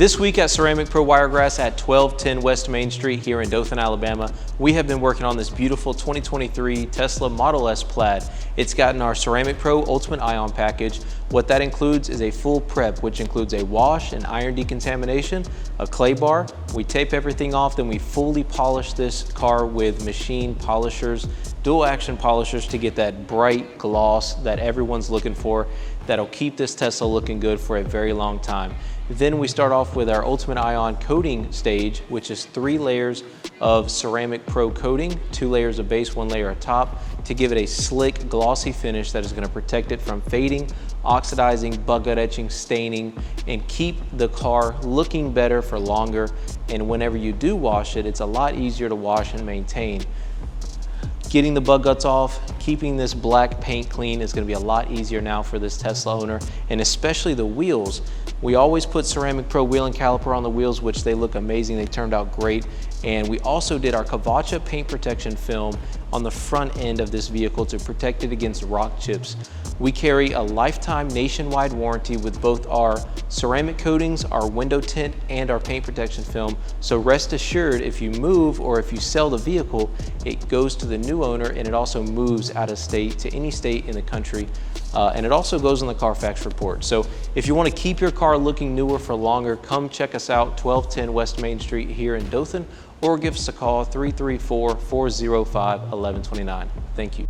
This week at Ceramic Pro Wiregrass at 1210 West Main Street here in Dothan, Alabama, we have been working on this beautiful 2023 Tesla Model S Plaid. It's gotten our Ceramic Pro Ultimate Ion package. What that includes is a full prep, which includes a wash and iron decontamination, a clay bar. We tape everything off, then we fully polish this car with machine polishers, dual action polishers to get that bright gloss that everyone's looking for that'll keep this Tesla looking good for a very long time. Then we start off with our Ultimate Ion coating stage, which is 3 layers of Ceramic Pro coating, 2 layers of base, 1 layer of top, to give it a slick, glossy finish that is going to protect it from fading, oxidizing, bug gut etching, staining, and keep the car looking better for longer. And whenever you do wash it, it's a lot easier to wash and maintain. Getting the bug guts off, keeping this black paint clean is going to be a lot easier now for this Tesla owner, and especially the wheels. We always put Ceramic Pro wheel and caliper on the wheels, which they look amazing. They turned out great. And we also did our KAVACA paint protection film on the front end of this vehicle to protect it against rock chips. We carry a lifetime nationwide warranty with both our ceramic coatings, our window tint, and our paint protection film. So rest assured, if you move or if you sell the vehicle, it goes to the new owner, and it also moves out of state to any state in the country. And it also goes on the Carfax report. So if you want to keep your car looking newer for longer, come check us out, 1210 West Main Street here in Dothan, or give us a call, 334-405-1129. Thank you.